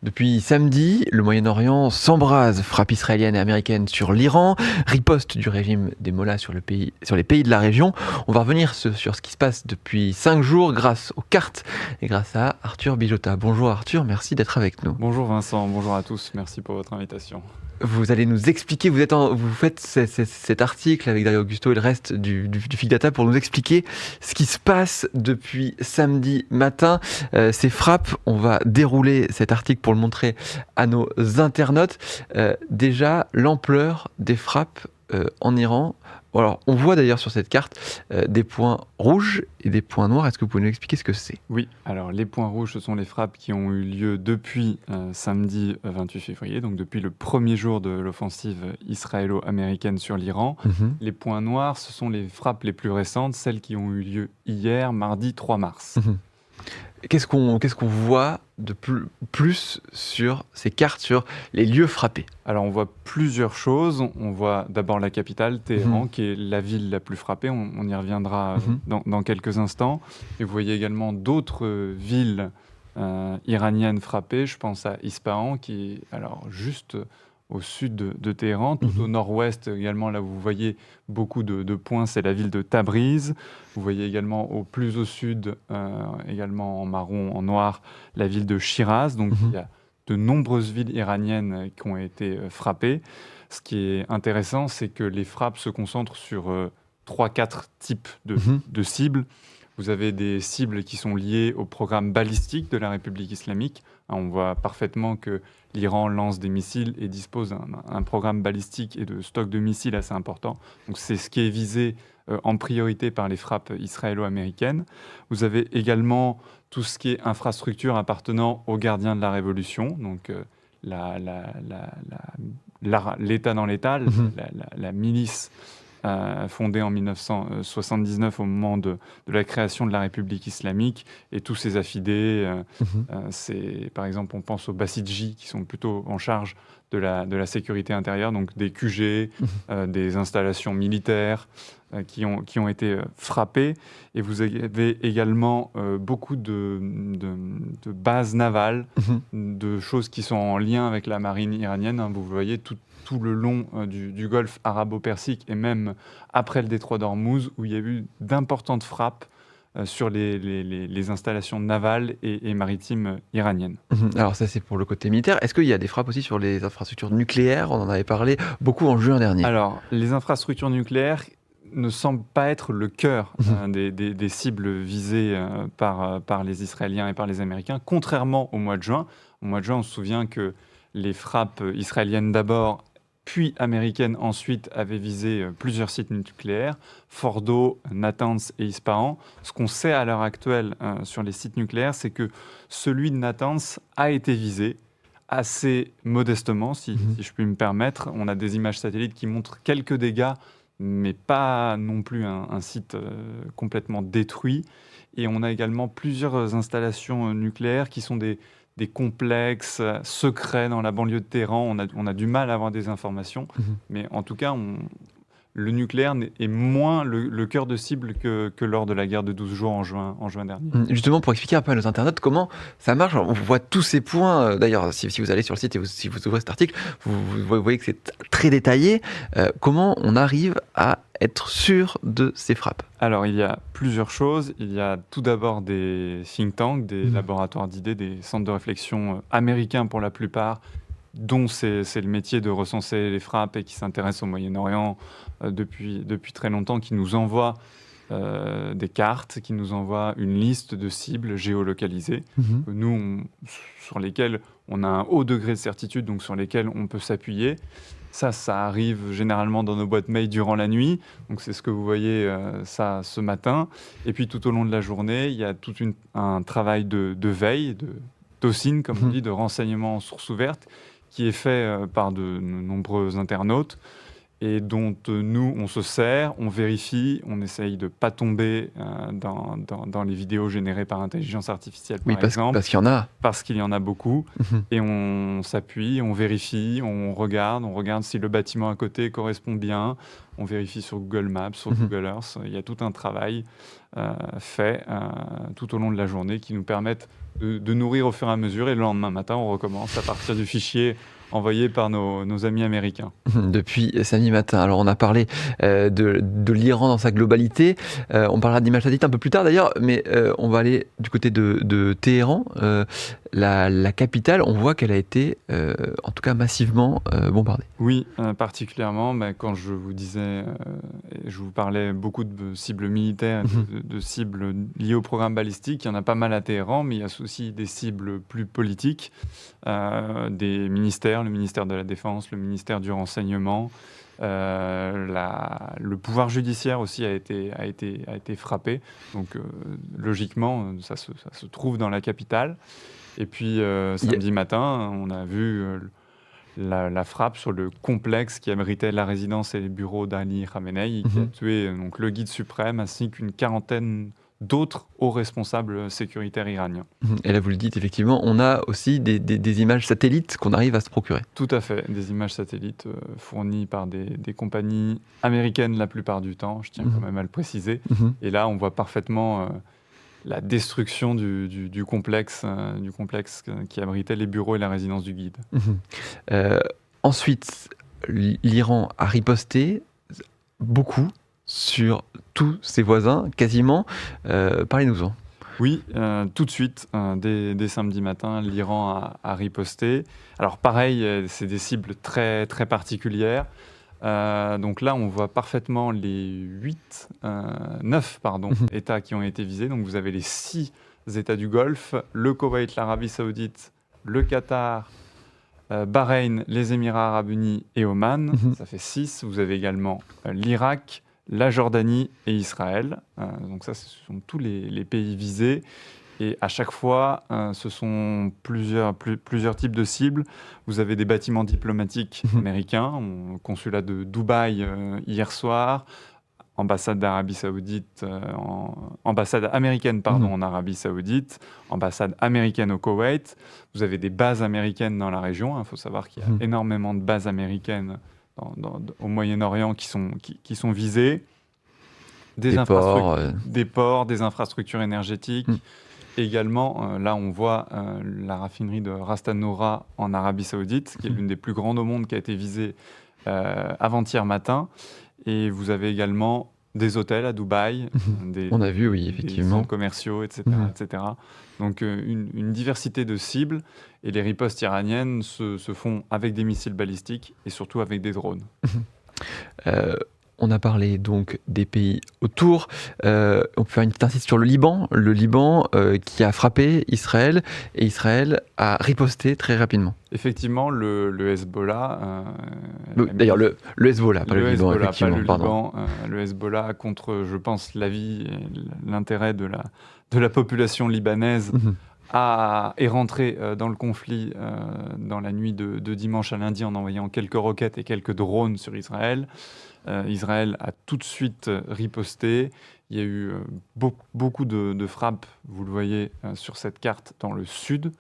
Depuis samedi, le Moyen-Orient s'embrase, frappe israélienne et américaine sur l'Iran, riposte du régime des Mollahs sur les pays de la région. On va revenir sur ce qui se passe depuis 5 jours grâce aux cartes et grâce à Arthur Bijota. Bonjour Arthur, merci d'être avec nous. Bonjour Vincent, bonjour à tous, merci pour votre invitation. Vous allez nous expliquer, vous faites cet article avec Dario Augusto et le reste du Fig Data pour nous expliquer ce qui se passe depuis samedi matin. Ces frappes, on va dérouler cet article pour le montrer à nos internautes. Déjà, l'ampleur des frappes en Iran. Alors, on voit d'ailleurs sur cette carte des points rouges et des points noirs. Est-ce que vous pouvez nous expliquer ce que c'est ? Oui, alors les points rouges, ce sont les frappes qui ont eu lieu depuis samedi 28 février, donc depuis le premier jour de l'offensive israélo-américaine sur l'Iran. Les points noirs, ce sont les frappes les plus récentes, celles qui ont eu lieu hier, mardi 3 mars. Qu'est-ce qu'on voit de plus sur ces cartes, sur les lieux frappés ? Alors on voit plusieurs choses. On voit d'abord la capitale, Téhéran, qui est la ville la plus frappée. On y reviendra dans quelques instants. Et vous voyez également d'autres villes iraniennes frappées. Je pense à Ispahan, qui est alors juste au sud de Téhéran, tout au nord-ouest également, là où vous voyez beaucoup de points, c'est la ville de Tabriz. Vous voyez également plus au sud, également en marron, en noir, la ville de Shiraz. Donc il y a de nombreuses villes iraniennes qui ont été frappées. Ce qui est intéressant, c'est que les frappes se concentrent sur 3-4 types de cibles. Vous avez des cibles qui sont liées au programme balistique de la République islamique. On voit parfaitement que l'Iran lance des missiles et dispose d'un programme balistique et de stock de missiles assez important. Donc c'est ce qui est visé en priorité par les frappes israélo-américaines. Vous avez également tout ce qui est infrastructure appartenant aux gardiens de la Révolution, donc l'État dans l'État, la milice fondée en 1979 au moment de la création de la République islamique et tous ses affidés. Par exemple, on pense aux Bassidji qui sont plutôt en charge de la sécurité intérieure, donc des QG, des installations militaires qui ont été frappées. Et vous avez également beaucoup de bases navales, de choses qui sont en lien avec la marine iranienne. Vous voyez tout le long du golfe arabo-persique et même après le détroit d'Ormuz, où il y a eu d'importantes frappes sur les installations navales et maritimes iraniennes. Alors ça, c'est pour le côté militaire. Est-ce qu'il y a des frappes aussi sur les infrastructures nucléaires ? On en avait parlé beaucoup en juin dernier. Alors, les infrastructures nucléaires ne semblent pas être le cœur des cibles visées par les Israéliens et par les Américains, contrairement au mois de juin. Au mois de juin, on se souvient que les frappes israéliennes d'abord, puis américaines ensuite, avaient visé plusieurs sites nucléaires, Fordo, Natanz et Ispahan. Ce qu'on sait à l'heure actuelle sur les sites nucléaires, c'est que celui de Natanz a été visé assez modestement, si je puis me permettre. On a des images satellites qui montrent quelques dégâts, mais pas non plus un site complètement détruit. Et on a également plusieurs installations nucléaires qui sont des complexes secrets dans la banlieue de Téhéran. On a du mal à avoir des informations, mais en tout cas, le nucléaire est moins le cœur de cible que lors de la guerre de 12 jours en juin dernier. Justement, pour expliquer un peu à nos internautes comment ça marche, on voit tous ces points. D'ailleurs, si vous allez sur le site et si vous ouvrez cet article, vous voyez que c'est très détaillé. Comment on arrive à être sûr de ces frappes ? Alors, il y a plusieurs choses. Il y a tout d'abord des think tanks, des laboratoires d'idées, des centres de réflexion américains pour la plupart, dont c'est le métier de recenser les frappes et qui s'intéressent au Moyen-Orient depuis très longtemps, qui nous envoient des cartes, qui nous envoient une liste de cibles géolocalisées, sur lesquelles on a un haut degré de certitude, donc sur lesquelles on peut s'appuyer. Ça arrive généralement dans nos boîtes mail durant la nuit. Donc c'est ce que vous voyez ça ce matin. Et puis tout au long de la journée, il y a tout un travail de veille, de TOSIN, comme on dit, de renseignement en source ouverte, qui est fait par de nombreux internautes. et dont nous, on se sert, on vérifie, on essaye de ne pas tomber dans les vidéos générées par intelligence artificielle, par exemple. Parce qu'il y en a. Parce qu'il y en a beaucoup. Et on s'appuie, on vérifie, on regarde si le bâtiment à côté correspond bien. On vérifie sur Google Maps, sur Google Earth. Il y a tout un travail fait tout au long de la journée qui nous permettent de nourrir au fur et à mesure. Et le lendemain matin, on recommence à partir du fichier envoyé par nos amis américains. Depuis samedi matin. Alors on a parlé de l'Iran dans sa globalité. On parlera d'image satellite un peu plus tard d'ailleurs, mais on va aller du côté de Téhéran. La capitale, on voit qu'elle a été en tout cas massivement bombardée. Oui, particulièrement quand je vous disais, je vous parlais beaucoup de cibles militaires, de cibles liées au programme balistique. Il y en a pas mal à Téhéran, mais il y a aussi des cibles plus politiques, des ministères, le ministère de la Défense, le ministère du Renseignement. Le pouvoir judiciaire aussi a été frappé. Donc logiquement, ça se trouve dans la capitale. Et puis samedi matin, on a vu la frappe sur le complexe qui abritait la résidence et les bureaux d'Ali Khamenei, qui a tué donc, le guide suprême ainsi qu'une quarantaine d'autres hauts responsables sécuritaires iraniens. Et là, vous le dites, effectivement, on a aussi des images satellites qu'on arrive à se procurer. Tout à fait, des images satellites fournies par des compagnies américaines la plupart du temps, je tiens quand même à le préciser. Et là, on voit parfaitement la destruction du complexe qui abritait les bureaux et la résidence du guide. Ensuite, l'Iran a riposté beaucoup sur tous ses voisins, quasiment. Parlez-nous-en. Oui, tout de suite, dès samedi matin, l'Iran a riposté. Alors pareil, c'est des cibles très, très particulières. Donc là, on voit parfaitement les 9 États qui ont été visés. Donc vous avez les 6 États du Golfe, le Koweït, l'Arabie Saoudite, le Qatar, Bahreïn, les Émirats Arabes Unis et Oman. Ça fait 6. Vous avez également l'Irak, la Jordanie et Israël. Donc ça, ce sont tous les pays visés. Et à chaque fois, ce sont plusieurs types de cibles. Vous avez des bâtiments diplomatiques américains, consulat de Dubaï hier soir, ambassade d'Arabie Saoudite, ambassade américaine en Arabie Saoudite, ambassade américaine au Koweït. Vous avez des bases américaines dans la région. Il faut savoir qu'il y a énormément de bases américaines au Moyen-Orient qui sont visées. Des ports, des infrastructures énergétiques. Également, là, on voit la raffinerie de Ras Tanura en Arabie Saoudite, qui est l'une des plus grandes au monde, qui a été visée avant-hier matin. Et vous avez également des hôtels à Dubaï, on a vu, oui, effectivement, des centres commerciaux, etc. etc. Donc, une diversité de cibles. Et les ripostes iraniennes se font avec des missiles balistiques et surtout avec des drones. On a parlé donc des pays autour. On peut faire une petite insiste sur le Liban. Le Liban qui a frappé Israël et Israël a riposté très rapidement. Effectivement, le Hezbollah... D'ailleurs, le Hezbollah, pas le Liban, effectivement. Le Hezbollah contre, je pense, l'avis et l'intérêt de la population libanaise est rentré dans le conflit dans la nuit de dimanche à lundi en envoyant quelques roquettes et quelques drones sur Israël. Israël a tout de suite riposté. Il y a eu beaucoup de frappes, vous le voyez sur cette carte, dans le sud.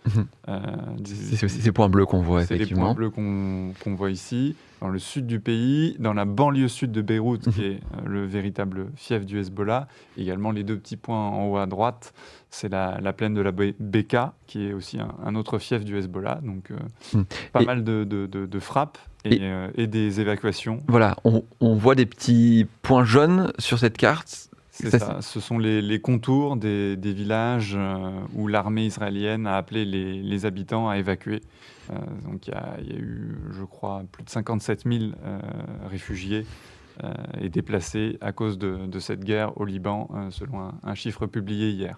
C'est ces points bleus qu'on voit, effectivement. C'est les points bleus qu'on voit ici, dans le sud du pays, dans la banlieue sud de Beyrouth, qui est le véritable fief du Hezbollah. Également, les 2 petits points en haut à droite, c'est la plaine de la Beka, qui est aussi un autre fief du Hezbollah. Donc, pas mal de frappes. Et des évacuations. Voilà, on voit des petits points jaunes sur cette carte. C'est ça. Ce sont les contours des villages où l'armée israélienne a appelé les habitants à évacuer. Donc il y a eu, je crois, plus de 57 000 réfugiés et déplacés à cause de cette guerre au Liban, selon un chiffre publié hier.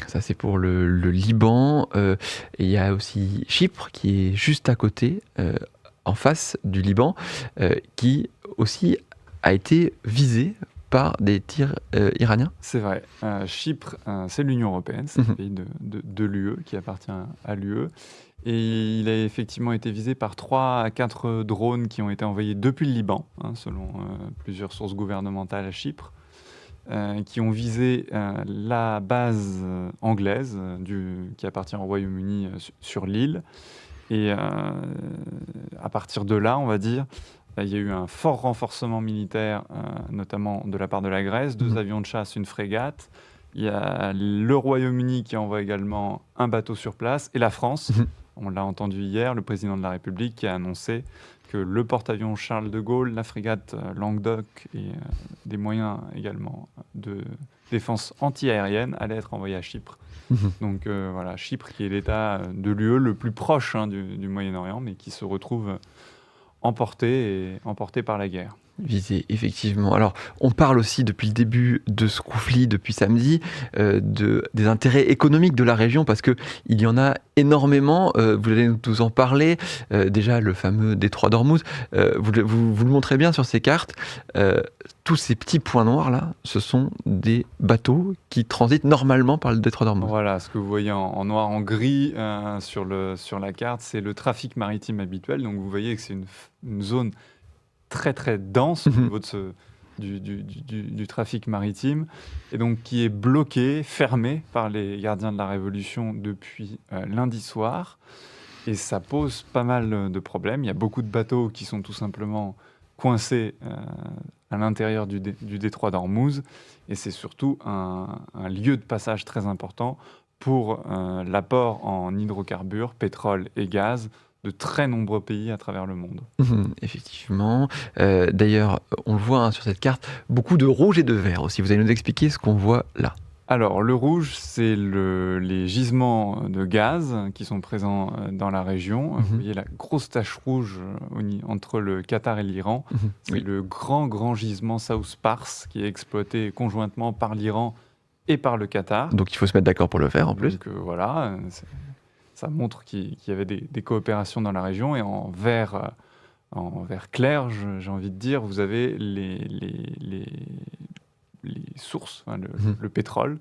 Ça, c'est pour le Liban. Et il y a aussi Chypre qui est juste à côté, en face du Liban, qui aussi a été visé par des tirs iraniens. C'est vrai. Chypre, c'est l'Union européenne, c'est un pays de l'UE qui appartient à l'UE. Et il a effectivement été visé par 3 à 4 drones qui ont été envoyés depuis le Liban, selon plusieurs sources gouvernementales à Chypre, qui ont visé la base anglaise qui appartient au Royaume-Uni sur l'île. Et à partir de là, on va dire, il y a eu un fort renforcement militaire, notamment de la part de la Grèce, 2 avions de chasse, une frégate. Il y a le Royaume-Uni qui envoie également un bateau sur place, et la France. On l'a entendu hier, le président de la République qui a annoncé que le porte-avions Charles de Gaulle, la frégate Languedoc et des moyens également de défense anti-aérienne allaient être envoyés à Chypre. Donc voilà, Chypre qui est l'État de l'UE le plus proche du Moyen-Orient, mais qui se retrouve emporté par la guerre. Visé, effectivement. Alors, on parle aussi depuis le début de ce conflit, depuis samedi, des intérêts économiques de la région, parce qu'il y en a énormément. Vous allez nous en parler. Déjà, le fameux détroit d'Ormuz. Vous le montrez bien sur ces cartes. Tous ces petits points noirs-là, ce sont des bateaux qui transitent normalement par le détroit d'Ormuz. Voilà, ce que vous voyez en noir, en gris sur la carte, c'est le trafic maritime habituel. Donc, vous voyez que c'est une zone très très dense au niveau du trafic maritime, et donc qui est bloqué, fermé par les gardiens de la Révolution depuis lundi soir, et ça pose pas mal de problèmes. Il y a beaucoup de bateaux qui sont tout simplement coincés à l'intérieur du détroit d'Ormuz, et c'est surtout un lieu de passage très important pour l'apport en hydrocarbures, pétrole et gaz de très nombreux pays à travers le monde. Effectivement. D'ailleurs, on le voit sur cette carte, beaucoup de rouge et de vert aussi. Vous allez nous expliquer ce qu'on voit là. Alors, le rouge, c'est les gisements de gaz qui sont présents dans la région. Vous voyez la grosse tache rouge entre le Qatar et l'Iran. C'est le grand gisement South Pars qui est exploité conjointement par l'Iran et par le Qatar. Donc, il faut se mettre d'accord pour le faire en plus. Donc, voilà. Ça montre qu'il y avait des coopérations dans la région. Et en vert clair, j'ai envie de dire, vous avez les sources, le pétrole,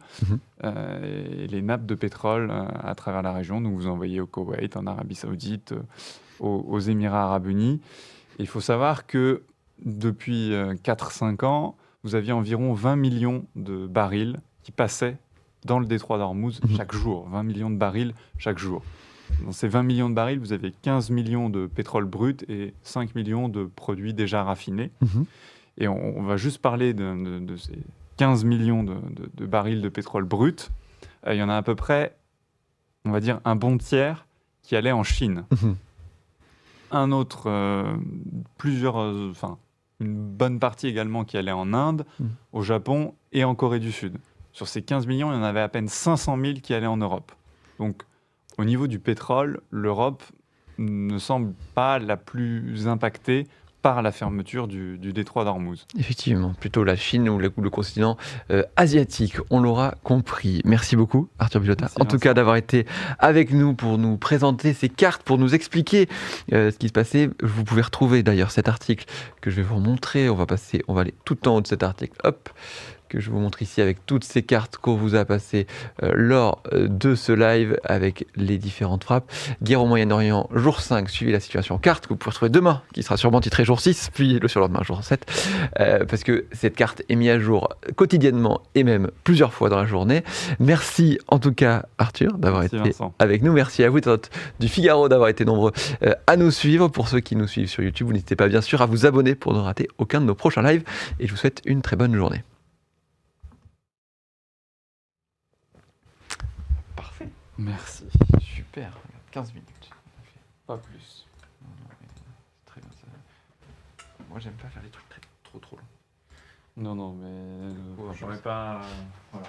et les nappes de pétrole à travers la région. Donc vous envoyez au Koweït, en Arabie Saoudite, aux Émirats Arabes Unis. Et il faut savoir que depuis 4-5 ans, vous aviez environ 20 millions de barils qui passaient dans le détroit d'Ormuz chaque jour. 20 millions de barils chaque jour. Dans ces 20 millions de barils, vous avez 15 millions de pétrole brut et 5 millions de produits déjà raffinés. Et on va juste parler de ces 15 millions de barils de pétrole brut. Il y en a à peu près, on va dire, un bon tiers qui allait en Chine. Un autre, une bonne partie également qui allait en Inde, au Japon et en Corée du Sud. Sur ces 15 millions, il y en avait à peine 500 000 qui allaient en Europe. Donc, au niveau du pétrole, l'Europe ne semble pas la plus impactée par la fermeture du détroit d'Ormuz. Effectivement, plutôt la Chine ou le continent asiatique, on l'aura compris. Merci beaucoup Arthur Billotta, Merci, en tout cas d'avoir été avec nous pour nous présenter ces cartes, pour nous expliquer ce qui se passait. Vous pouvez retrouver d'ailleurs cet article que je vais vous montrer. On va aller tout en haut de cet article, hop, que je vous montre ici avec toutes ces cartes qu'on vous a passées lors de ce live avec les différentes frappes. Guerre au Moyen-Orient, jour 5, suivi la situation carte que vous pouvez retrouver demain, qui sera sûrement titré jour 6, puis le surlendemain, jour 7, parce que cette carte est mise à jour quotidiennement et même plusieurs fois dans la journée. Merci en tout cas Arthur d'avoir été avec nous. Merci à vous du Figaro d'avoir été nombreux à nous suivre. Pour ceux qui nous suivent sur YouTube, vous n'hésitez pas bien sûr à vous abonner pour ne rater aucun de nos prochains lives, et je vous souhaite une très bonne journée. Merci. Super, 15 minutes. Pas plus. C'est très bien ça. Moi j'aime pas faire les trucs trop longs. Non, mais j'aurais pas... voilà.